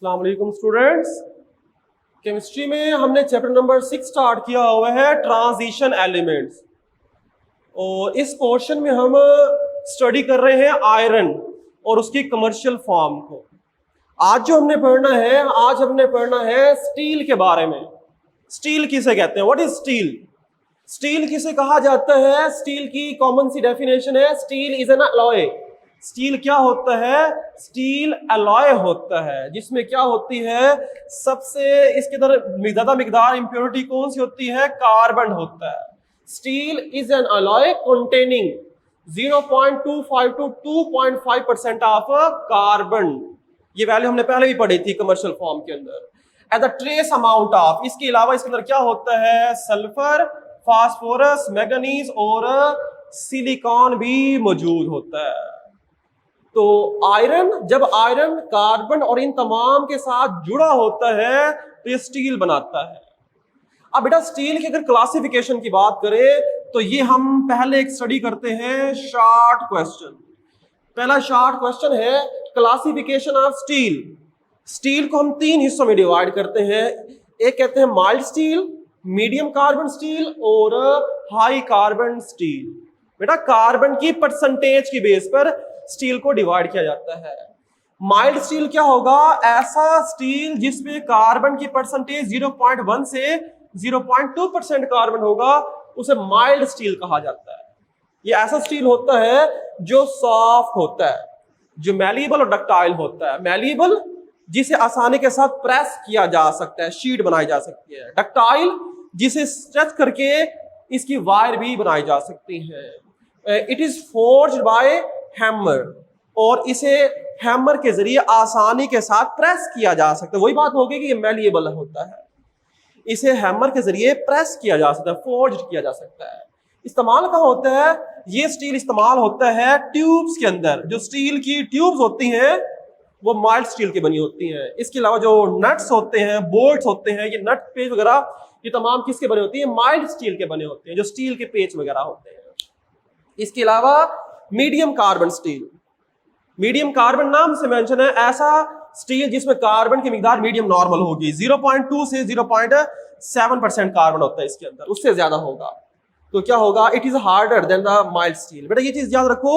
अस्सलाम वालेकुम students. Chemistry में हमने चैप्टर नंबर 6 स्टार्ट किया हुआ है ट्रांजिशन एलिमेंट्स, और इस पोर्शन में हम स्टडी कर रहे हैं आयरन और उसकी कमर्शियल फॉर्म को। आज जो हमने पढ़ना है, आज हमने पढ़ना है स्टील के बारे में। स्टील किसे कहते हैं? What is steel? स्टील किसे कहा जाता है? स्टील की कॉमन सी डेफिनेशन है, steel is an alloy. Steel क्या होता है? स्टील अलॉय होता है, जिसमें क्या होती है, सबसे इसके अंदर ज्यादा मिकदार इंप्योरिटी कौन सी होती है? कार्बन होता है। Steel is an alloy containing 0.25 to 2.5% of carbon. ये वैल्यू हमने पहले भी पढ़ी थी कमर्शियल फॉर्म के अंदर। At the trace amount of, इसके अलावा इसके अंदर क्या होता है? सल्फर, फास्फोरस, मैंगनीज और सिलिकॉन भी मौजूद होता है। तो आयरन, जब आयरन कार्बन और इन तमाम के साथ जुड़ा होता है तो ये स्टील बनाता है। अब बेटा स्टील की अगर क्लासिफिकेशन की बात करें तो ये हम पहले एक स्टडी करते हैं शॉर्ट क्वेश्चन। पहला शॉर्ट क्वेश्चन है क्लासिफिकेशन ऑफ स्टील। स्टील को हम 3 हिस्सों में डिवाइड करते हैं। एक कहते हैं mild steel, medium carbon steel और हाई कार्बन स्टील। बेटा कार्बन की परसेंटेज की बेस पर स्टील को डिवाइड किया जाता है। माइल्ड स्टील क्या होगा? ऐसा स्टील जिसमें कार्बन की परसेंटेज 0.1 से 0.2% कार्बन होगा, उसे माइल्ड स्टील कहा जाता है। ये ऐसा स्टील होता है जो सॉफ्ट होता है, जो मैलिएबल और डक्टाइल होता है। मैलिएबल जिसे आसानी के साथ प्रेस किया जा सकता है, शीट बनाई जा सकती है। डक्टाइल जिसे स्ट्रेच करके इसकी वायर भी बनाई जा सकती है। It is forged by hammer, और इसे हैमर के जरिए आसानी के साथ प्रेस किया जा सकता है। वही बात होगी कि ये मैलिएबल होता है, इसे हैमर के जरिए प्रेस किया जा सकता है, फोर्ज्ड किया जा सकता है। इस्तेमाल कहाँ होता है? ये स्टील इस्तेमाल होता है ट्यूब्स के अंदर। जो स्टील की ट्यूब्स होती हैं वो माइल्ड स्टील की बनी होती हैं। इसके अलावा जो नट्स होते हैं, बोल्ट्स होते हैं, ये नट पेच वगैरह, ये तमाम किसके बने होती है? माइल्ड स्टील के बने होते हैं, जो स्टील के पेच वगैरह होते हैं। इसके अलावा medium carbon steel, medium carbon नाम से मेंशन है, ऐसा स्टील जिसमें कार्बन की मिकदार मीडियम नॉर्मल होगी। 0.2 से 0.7% कार्बन होता है इसके अंदर, उससे ज्यादा होगा तो क्या होगा? It is harder than the mild steel. बेटा ये चीज याद रखो,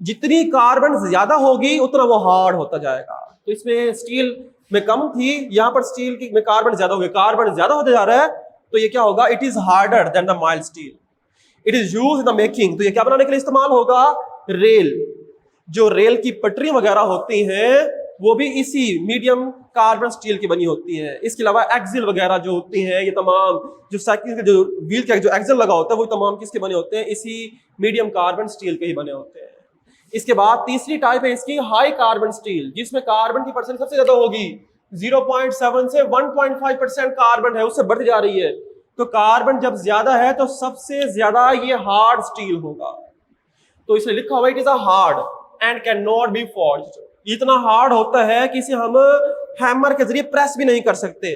जितनी कार्बन ज्यादा होगी उतना वो हार्ड होता जाएगा। तो इसमें स्टील में कम थी, यहां पर स्टील की में कार्बन ज्यादा हो गया, कार्बन ज्यादा होता जा रहा है, तो ये क्या होगा? It is harder than the mild steel. It is used in the making, तो ये क्या बनाने के लिए इस्तेमाल होगा? रेल। जो रेल की पटरी वगैरह होती हैं वो भी इसी मीडियम कार्बन स्टील की बनी होती है। इसके अलावा एक्सिल वगैरह जो होती हैं, ये तमाम जो साइकिल के जो व्हील का जो एक्सिल लगा होता है वो तमाम किसके बने होते हैं? इसी मीडियम कार्बन स्टील के ही बने होते हैं। इसके बाद तीसरी टाइप है इसकी हाई कार्बन स्टील, जिसमें कार्बन की परसेंट सबसे ज्यादा होगी। 0.7 से 1.5% कार्बन है, उससे बढ़ जा रही है। तो कार्बन जब ज्यादा है तो सबसे ज्यादा ये हार्ड स्टील होगा। तो इसलिए लिखा हुआ it is a hard and can not be forged. इतना हार्ड होता है कि इसे हम हैमर के जरिए प्रेस भी नहीं कर सकते।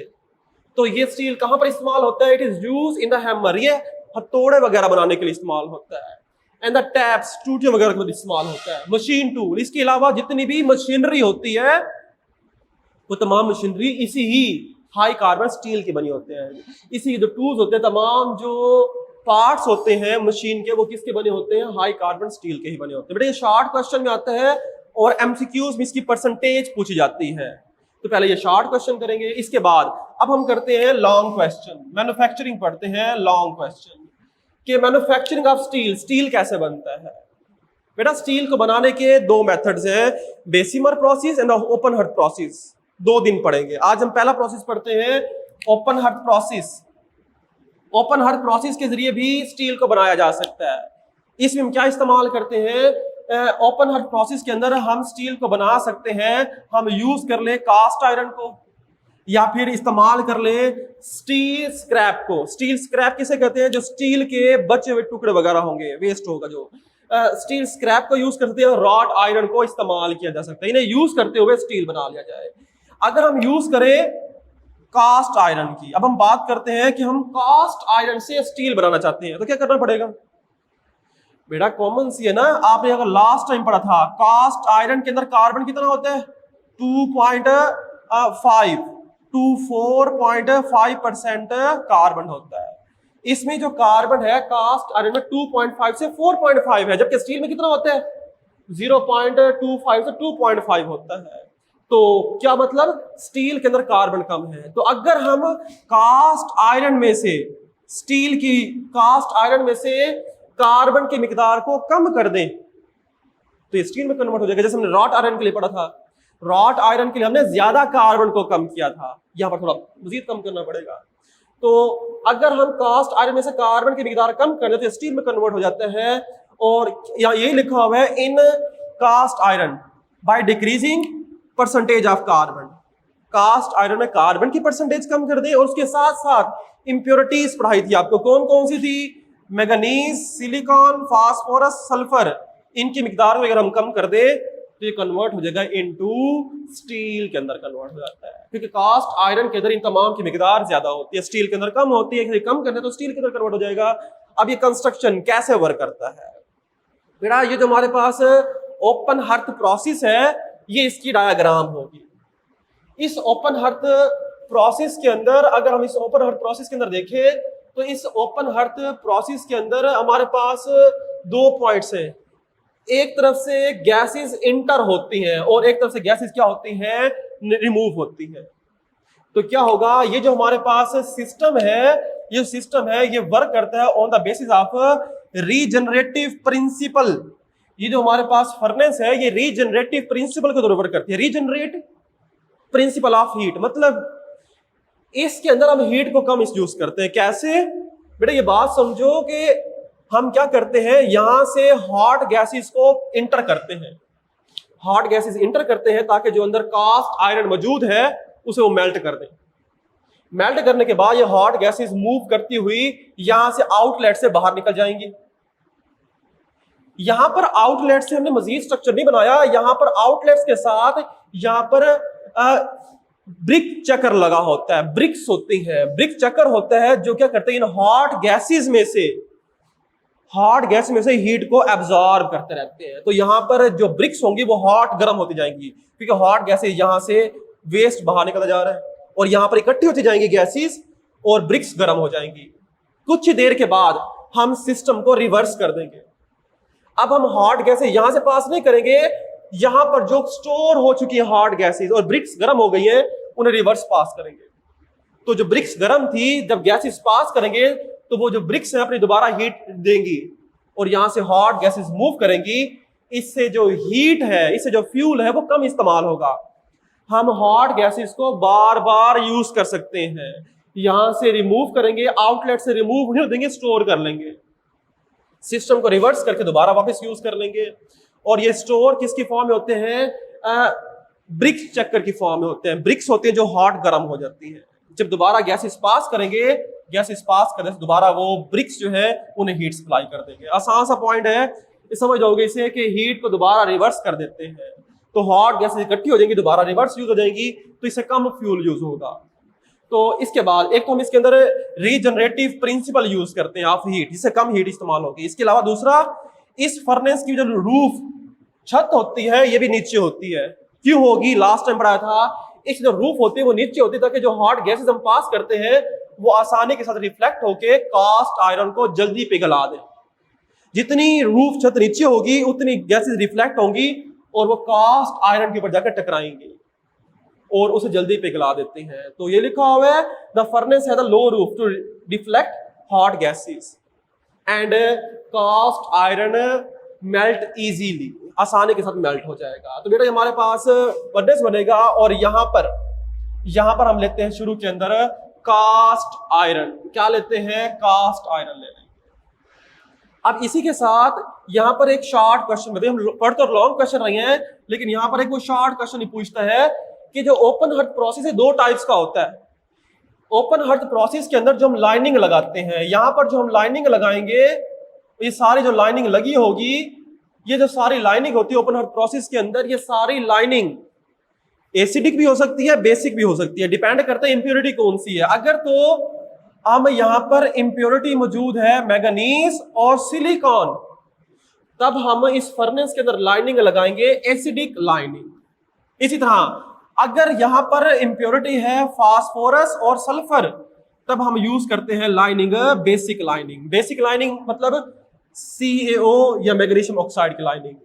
तो ये स्टील कहां पर इस्तेमाल होता है? It is used in the hammer, ये हथौड़े वगैरह बनाने के लिए इस्तेमाल होता है। एंड द टैप्स, टूटियां वगैरह के लिए इस्तेमाल होता है। मशीन टूल, इसके अलावा जितनी भी मशीनरी होती है वो तमाम मशीनरी इसी ही हाई कार्बन स्टील की बनी होते हैं। इसी जो टूल्स होते हैं, तमाम जो पार्ट्स होते हैं मशीन के, वो किसके बने होते हैं? हाई कार्बन स्टील के ही बने होते हैं। बेटा ये शॉर्ट क्वेश्चन में आता है और एमसीक्यूज में इसकी परसेंटेज पूछी जाती है। तो पहले ये शॉर्ट क्वेश्चन करेंगे, इसके बाद अब हम करते हैं लॉन्ग क्वेश्चन। मैन्युफैक्चरिंग पढ़ते हैं, लॉन्ग क्वेश्चन कि मैन्युफैक्चरिंग ऑफ स्टील, स्टील कैसे बनता है। बेटा स्टील को बनाने के 2 मेथड्स हैं, Bessemer process and open hearth process. 2 दिन पढ़ेंगे। आज हम पहला प्रोसेस पढ़ते हैं, open hearth process. Open hearth process के जरिए भी स्टील को बनाया जा सकता है। इसमें हम क्या इस्तेमाल करते हैं? ओपन हर्ट प्रोसेस के अंदर हम स्टील को बना सकते हैं, हम यूज कर ले कास्ट आयरन को, या फिर इस्तेमाल कर ले स्टील स्क्रैप को। स्टील स्क्रैप किसे कहते हैं? जो स्टील के बचे हुए टुकड़े वगैरह होंगे, वेस्ट होगा जो, स्टील स्क्रैप को यूज करते हैं। रॉट आयरन को इस्तेमाल किया जा सकता है, इन्हें यूज करते हुए स्टील बना लिया जाए। अगर हम यूज करें कास्ट आयरन की, अब हम बात करते हैं कि हम कास्ट आयरन से स्टील बनाना चाहते हैं, तो क्या करना पड़ेगा? बेटा कॉमन सी है ना, आपने अगर लास्ट टाइम पढ़ा था, कास्ट आयरन के अंदर कार्बन कितना होता है? 2. 5 to 4.5% कार्बन होता है। इसमें जो कार्बन है कास्ट आयरन में 2.5 से 4.5 है, जबकि स्टील में कितना होता है 0.25 से 2.5 होता है। तो क्या मतलब स्टील के अंदर कार्बन कम है। तो अगर हम कास्ट आयरन में से स्टील की कास्ट आयरन में से कार्बन की मिकदार को कम कर दें तो ये स्टील में कन्वर्ट हो जाएगा। जैसे हमने रॉट आयरन के लिए पढ़ा था, रॉट आयरन के लिए हमने ज्यादा कार्बन को कम किया था, यहां पर थोड़ा मजीद कम करना पड़ेगा। तो अगर हम कास्ट आयरन में से कार्बन की मिकदार कम कर दें तो स्टील में कन्वर्ट हो जाता है। और यहाँ यही लिखा हुआ है in cast iron by decreasing percentage of carbon. Cast iron में कार्बन की परसेंटेज कम कर दे और उसके साथ साथ इंप्योरिटीज पढ़ाई थी आपको, कौन कौन सी थी, मैंगनीज, सिलिकॉन, फास्फोरस, सल्फर, इनकी मिकदार को अगर हम कम कर दे तो ये कन्वर्ट हो जाएगा इनटू स्टील के अंदर कन्वर्ट हो जाता है, क्योंकि कास्ट आयरन के अंदर इन तमाम की मिकदार ज्यादा होती है, स्टील के अंदर कम होती है। कम करने तो स्टील के अंदर कन्वर्ट हो जाएगा। अब ये कंस्ट्रक्शन कैसे वर्क करता है बेटा, ये जो हमारे पास ओपन हर्थ प्रोसेस है ये इसकी डायग्राम होगी। इस ओपन हर्थ प्रोसेस के अंदर अगर हम इस ओपन हर्थ प्रोसेस के अंदर देखें तो इस ओपन हर्थ प्रोसेस के अंदर हमारे पास दो पॉइंट्स हैं। एक तरफ से गैसेस इंटर होती हैं और एक तरफ से गैसेस क्या होती हैं, रिमूव होती हैं। तो क्या होगा, ये जो हमारे पास सिस्टम है ये वर्क करता है on the basis of regenerative principle. ये जो हमारे पास फर्नेस है ये रीजनरेटिव प्रिंसिपल को वर्क करती है। रीजनरेट प्रिंसिपल ऑफ हीट मतलब इसके अंदर हम हीट को कम यूज करते हैं। कैसे बेटा, ये बात समझो कि हम क्या करते हैं, यहां से हॉट गैसेस को इंटर करते हैं, हॉट गैसेस इंटर करते हैं ताकि जो अंदर कास्ट आयरन मौजूद है उसे वो मेल्ट कर दें। मेल्ट करने के बाद ये हॉट गैसेस मूव करती हुई यहां से आउटलेट से बाहर निकल जाएंगी। यहां पर आउटलेट से हमने मजीद स्ट्रक्चर नहीं बनाया, यहां पर आउटलेट्स के साथ यहां पर ब्रिक चक्कर लगा होता है, ब्रिक्स होती है, ब्रिक चक्कर होता है जो क्या करते हैं इन हॉट गैस में से हीट को एब्जॉर्ब करते रहते हैं। तो यहां पर जो ब्रिक्स होंगी वो हॉट गर्म होती जाएंगी क्योंकि हॉट गैसेस यहां से वेस्ट बाहर निकलता जा रहा है और यहां पर इकट्ठी होती जाएंगी गैसेस और ब्रिक्स गर्म हो जाएंगी। कुछ देर के बाद हम सिस्टम को रिवर्स कर देंगे। अब हम हॉट गैसेस यहां से पास नहीं करेंगे, यहां पर जो स्टोर हो चुकी है हॉट गैसेस और ब्रिक्स गर्म हो गई हैं उन्हें रिवर्स पास करेंगे। तो जो ब्रिक्स गर्म थी जब गैसेस पास करेंगे तो वो जो ब्रिक्स है अपनी दोबारा हीट देंगी और यहां से हॉट गैसेस मूव करेंगी। इससे जो हीट है, इससे जो फ्यूल है वो कम इस्तेमाल होगा। हम हॉट गैसेस को बार बार यूज कर सकते हैं। यहां से रिमूव करेंगे, आउटलेट से रिमूव नहीं देंगे, स्टोर कर लेंगे, सिस्टम को रिवर्स करके दोबारा वापस यूज कर लेंगे। और ये स्टोर किसकी फॉर्म में होते हैं, ब्रिक्स चक्कर की फॉर्म में होते हैं। ब्रिक्स होते हैं जो हॉट गर्म हो जाती है। जब दोबारा गैसेस पास करेंगे, गैसेस पास करने से दोबारा वो ब्रिक्स जो है उन्हें हीट सप्लाई कर देंगे। आसान सा पॉइंट है, समझ जाओगे इसे कि हीट को दोबारा रिवर्स कर देते हैं तो हॉट गैसेस इकट्ठी हो जाएंगी, दोबारा रिवर्स यूज हो जाएगी, तो इससे कम फ्यूल यूज होगा। तो इसके बाद एक तो हम इसके अंदर रीजनरेटिव प्रिंसिपल यूज करते हैं ऑफ हीट, जिससे कम हीट इस्तेमाल होगी। इसके अलावा दूसरा, इस फर्नेस की जो रूफ छत होती है ये भी नीचे होती है। क्यों होगी, लास्ट टाइम पढ़ाया था, इस जो रूफ होती है वो नीचे होती है ताकि जो हॉट गैसेस हम पास करते हैं वो आसानी के साथ रिफ्लेक्ट होके कास्ट आयरन को जल्दी पिघला दे। जितनी रूफ छत नीचे होगी उतनी गैसेस रिफ्लेक्ट होंगी और वो कास्ट आयरन के ऊपर जाकर टकराएंगे और उसे जल्दी पिघला देते हैं। तो ये लिखा हुआ है the furnace has a low roof to deflect hot gases and cast iron melt easily, आसानी के साथ मेल्ट हो जाएगा। तो बेटा हमारे पास फर्नेस बनेगा और यहां पर हम लेते हैं शुरू के अंदर कास्ट आयरन। क्या लेते हैं, कास्ट आयरन ले लेंगे। अब इसी के साथ यहां पर एक शॉर्ट क्वेश्चन, हम पढ़ तो लॉन्ग क्वेश्चन रहे हैं लेकिन यहां पर एक वो शॉर्ट क्वेश्चन पूछता है कि जो ओपन हर्थ प्रोसेस है दो टाइप्स का होता है। ओपन हर्थ प्रोसेस के अंदर जो हम लाइनिंग लगाते हैं, यहां पर जो हम लाइनिंग लगाएंगे, ये सारी जो लाइनिंग लगी होगी, ये जो सारी लाइनिंग होती है ओपन हर्थ प्रोसेस के अंदर, ये सारी लाइनिंग एसिडिक भी हो सकती है, बेसिक भी हो सकती है, डिपेंड करता है इंप्योरिटी कौन सी है। अगर तो हम यहां पर इंप्योरिटी मौजूद है मैंगनीज और सिलिकॉन, तब हम इस फर्नेस के अंदर लाइनिंग लगाएंगे एसिडिक लाइनिंग। इसी तरह अगर यहां पर इंप्योरिटी है फास्फोरस और सल्फर, तब हम यूज करते हैं lining, basic lining. Basic lining मतलब CaO या मैग्नीशियम ऑक्साइड की लाइनिंग।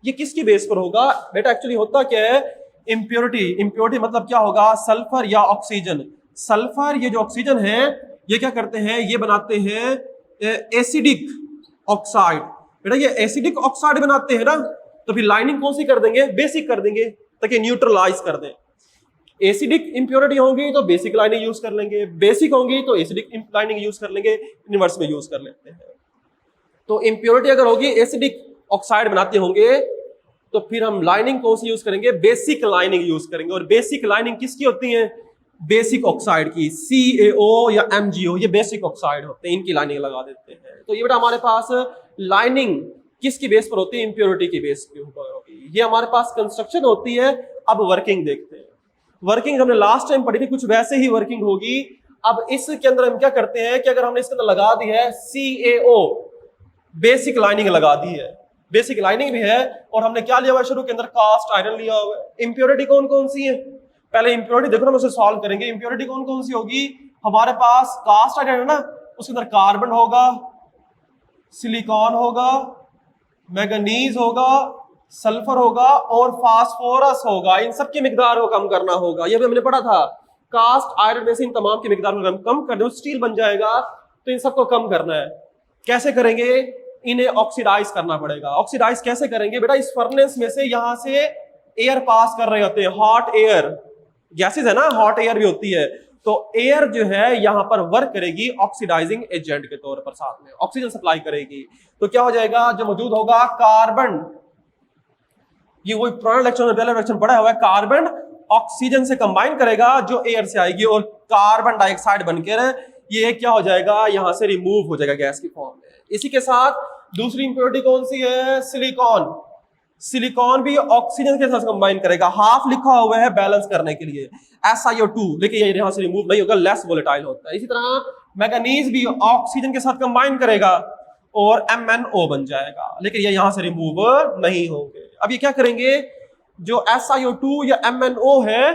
ये किसकी बेस पर होगा बेटा? एक्चुअली होता क्या है, इंप्योरिटी मतलब क्या होगा, सल्फर या ऑक्सीजन। सल्फर, ये जो ऑक्सीजन है, ये क्या करते हैं, ये बनाते हैं एसिडिक ऑक्साइड। बेटा ये एसिडिक ऑक्साइड बनाते हैं ना, तो फिर लाइनिंग कौन सी कर देंगे, बेसिक कर देंगे, ताकि न्यूट्रलाइज कर दें। एसिडिक इंप्योरिटी होंगी तो बेसिक लाइनिंग यूज कर लेंगे, बेसिक होंगी तो एसिडिक लाइनिंग यूज कर लेंगे, इनवर्स में यूज कर लेते हैं। तो इंप्योरिटी अगर होगी, एसिडिक ऑक्साइड बनाते होंगे, तो फिर हम लाइनिंग कौन सी यूज करेंगे, बेसिक लाइनिंग यूज करेंगे। और बेसिक लाइनिंग किसकी होती है, बेसिक ऑक्साइड की। CaO या MgO ये बेसिक ऑक्साइड होते हैं, इनकी लाइनिंग लगा देते हैं। तो ये बेटा हमारे पास लाइनिंग किसकी बेस पर होती है, इंप्योरिटी की बेस के ऊपर होगी। ये हमारे पास कंस्ट्रक्शन होती है। अब वर्किंग देखते हैं। वर्किंग हमने लास्ट टाइम पढ़ी थी, कुछ वैसे ही वर्किंग होगी। अब इसके अंदर हम क्या करते हैं कि अगर हमने इसके अंदर लगा दी है CaO, बेसिक लाइनिंग लगा दी है, बेसिक लाइनिंग भी है, और हमने क्या लिया हुआ है शुरू के अंदर, कास्ट आयरन लिया हुआ है। इंप्योरिटी कौन कौन सी है, पहले इंप्योरिटी देखो ना, हम उसे सॉल्व करेंगे। इंप्योरिटी कौन कौन सी होगी हमारे पास, कास्ट आयरन है ना, उसके अंदर कार्बन होगा, सिलिकॉन होगा, मैंगनीज होगा, सल्फर होगा और फास्फोरस होगा। इन सब की मिकदार को कम करना होगा, ये भी हमने पढ़ा था। कास्ट आयरन में से इन तमाम की मिकदार को कम कर दो, स्टील बन जाएगा। तो इन सबको कम करना है, कैसे करेंगे, इन्हें ऑक्सीडाइज करना पड़ेगा। ऑक्सीडाइज कैसे करेंगे बेटा, इस फर्नेस में से यहां से एयर पास कर रहे होते हैं, हॉट एयर, गैसेस है ना, हॉट एयर भी होती है। तो एयर जो है यहां पर वर्क करेगी ऑक्सीडाइजिंग एजेंट के तौर पर, साथ में ऑक्सीजन सप्लाई करेगी। तो क्या हो जाएगा, जो मौजूद होगा कार्बन, ये वही पुराना लेक्चर में पहले लेक्चर पढ़ा हुआ है, कार्बन ऑक्सीजन से कंबाइन करेगा जो एयर से आएगी, और कार्बन डाइऑक्साइड बनकर ये क्या हो जाएगा, यहां से रिमूव हो जाएगा गैस की फॉर्म में। इसी के साथ दूसरी इंप्योरिटी कौन सी है, सिलिकॉन। सिलिकॉन भी ऑक्सीजन के साथ कंबाइन करेगा, हाफ लिखा हुआ है बैलेंस करने के लिए, SiO2, लेकिन ये यहां से रिमूव नहीं होगा, लेस वोलेटाइल होता है। इसी तरह मैंगनीज भी ऑक्सीजन के साथ कंबाइन करेगा और MnO बन जाएगा, लेकिन ये यहां से रिमूव नहीं होंगे। अब ये क्या करेंगे, जो SiO2 या MnO है,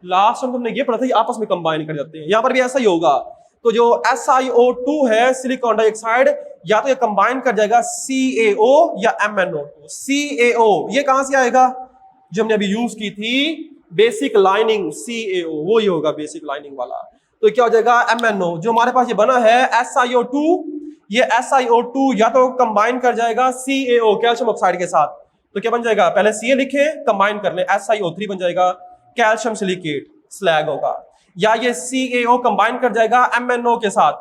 लास्ट में हमने ये पढ़ा था, ये आपस में कंबाइन कर जाते हैं, यहां पर भी ऐसा ही होगा। तो जो SiO2 है, सिलिकॉन डाइऑक्साइड, या तो ये कंबाइन कर जाएगा CaO या MnO2। CaO ये कहां से आएगा, जो हमने अभी यूज की थी बेसिक लाइनिंग, CaO वो ही होगा बेसिक लाइनिंग वाला। तो क्या हो जाएगा, MnO, जो हमारे पास ये बना है SiO2, ये SiO2 या तो कंबाइन कर जाएगा CaO कैल्शियम ऑक्साइड के साथ, तो क्या बन जाएगा, पहले Ca लिखे, कंबाइन कर ले, SiO3 बन जाएगा, कैल्शियम सिलिकेट स्लैग होगा। या ये CaO कंबाइन कर जाएगा MnO के साथ,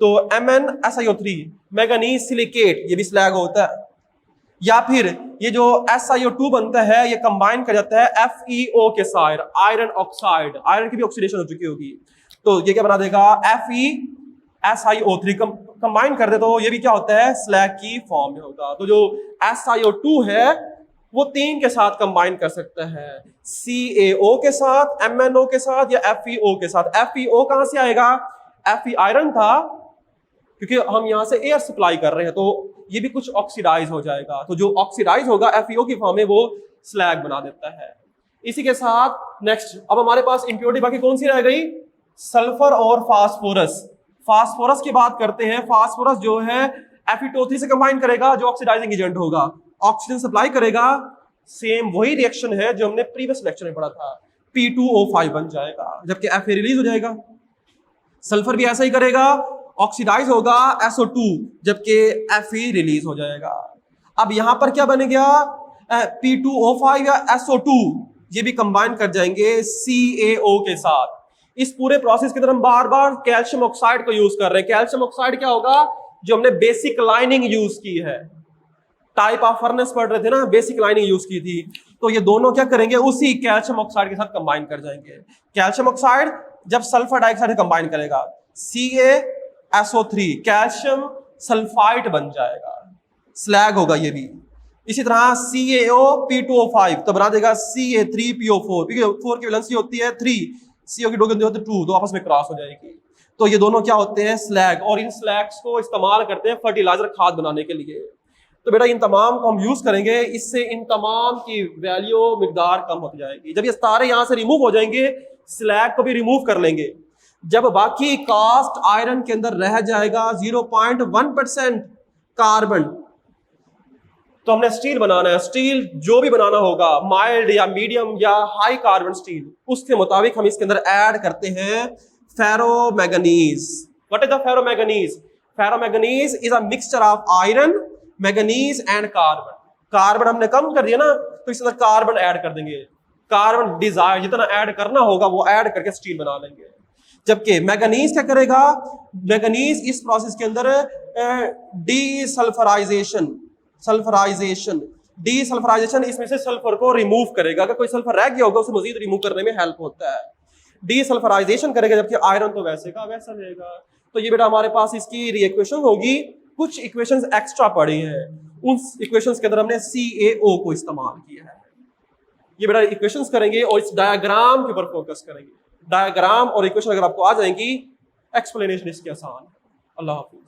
तो MnSiO3 मैंगनीज सिलिकेट, ये भी स्लैग होता है। या फिर ये जो SiO2 बनता है, ये कंबाइन कर जाता है FeO के साथ, आयरन ऑक्साइड, आयरन की भी ऑक्सीडेशन हो चुकी होगी, तो ये क्या बना देगा, FeSiO3 कंबाइन कर दे, तो ये भी क्या होता है, स्लैग की फॉर्म में होगा। तो जो SiO2 है वो 3 के साथ कंबाइन कर सकता है, CaO के साथ, MnO के साथ या FeO के साथ। FeO कहां से आएगा, Fe आयरन था, क्योंकि हम यहां से एयर सप्लाई कर रहे हैं, तो ये भी कुछ ऑक्सीडाइज हो जाएगा। तो जो ऑक्सीडाइज होगा FeO की फॉर्म में, वो स्लैग बना देता है। इसी के साथ नेक्स्ट अब हमारे पास इंप्योरिटी बाकी कौन सी रह गई, सल्फर और फास्फोरस। फास्फोरस की बात करते हैं। फास्फोरस जो है Fe2O3 से कंबाइन करेगा, जो ऑक्सीडाइजिंग एजेंट होगा, ऑक्सीजन सप्लाई करेगा। सेम वही रिएक्शन है जो हमने प्रीवियस लेक्चर में पढ़ा था, P2O5 बन जाएगा, जबकि Fa रिलीज हो जाएगा। सल्फर भी ऐसा ही करेगा, ऑक्सीडाइज होगा SO2, जबकि Fe रिलीज हो जाएगा। अब यहां पर क्या बन गया, P2O5 या SO2, ये भी कंबाइन कर जाएंगे CaO के साथ। इस पूरे प्रोसेस के अंदर हम बार बार कैल्शियम ऑक्साइड को यूज कर रहे हैं। कैल्शियम ऑक्साइड क्या होगा, जो हमने बेसिक लाइनिंग यूज की है, टाइप ऑफ फर्नेस पढ़ रहे थे ना, बेसिक लाइनिंग यूज की थी। तो ये दोनों क्या करेंगे, उसी कैल्शियम ऑक्साइड के साथ कंबाइन कर जाएंगे। कैल्शियम ऑक्साइड जब सल्फर डाइऑक्साइड कंबाइन करेगा, CaSO3 कैल्शियम सल्फाइड बन जाएगा, स्लैग होगा ये भी। इसी तरह CaO P2O5 तो बना देगा Ca3PO4, क्योंकि 4 की वैलेंसी होती है 3, CO की 2 होती है 2, तो आपस में क्रॉस हो जाएगी। तो ये दोनों क्या होते हैं, स्लैग, और इन स्लैग्स को इस्तेमाल करते हैं फर्टिलाइजर, खाद बनाने के लिए। तो बेटा इन तमाम को हम यूज करेंगे, इससे इन तमाम की वैल्यू मिकदार कम होती जाएगी। जब ये तारे यहां से रिमूव हो जाएंगे, स्लैग को भी रिमूव कर लेंगे, जब बाकी कास्ट आयरन के अंदर रह जाएगा 0.1% कार्बन, तो हमने स्टील बनाना है। स्टील जो भी बनाना होगा, माइल्ड या मीडियम या हाई कार्बन स्टील, उसके मुताबिक हम इसके अंदर ऐड करते हैं ferromanganese. What is the ferromanganese? Ferromanganese is a mixture of iron, manganese and carbon. Carbon हमने कम कर दिया ना, तो इसके अंदर कार्बन ऐड कर देंगे। कार्बन डिजायर जितना ऐड करना होगा वो ऐड करके स्टील बना लेंगे। जबकि मैंगनीज क्या करेगा? मैंगनीज इस प्रोसेस के अंदर डीसल्फराइजेशन इसमें से सल्फर को रिमूव करेगा। अगर कोई सल्फर रह गया होगा उसे मजीद रिमूव करने में हेल्प होता है। डीसल्फराइजेशन करेगा, जबकि आयरन तो वैसे का वैसा रहेगा। तो ये बेटा हमारे पास इसकी रिइक्वेशन होगी। कुछ इक्वेशंस एक्स्ट्रा पड़ी हैं, उन इक्वेशंस के अंदर हमने CaO को इस्तेमाल किया है। ये बेटा इक्वेशंस करेंगे और इस डायग्राम के ऊपर फोकस करेंगे। डायग्राम और इक्वेशन अगर आपको आ जाएंगी, एक्सप्लेनेशन इसकी आसान है। अल्लाह हाफिज।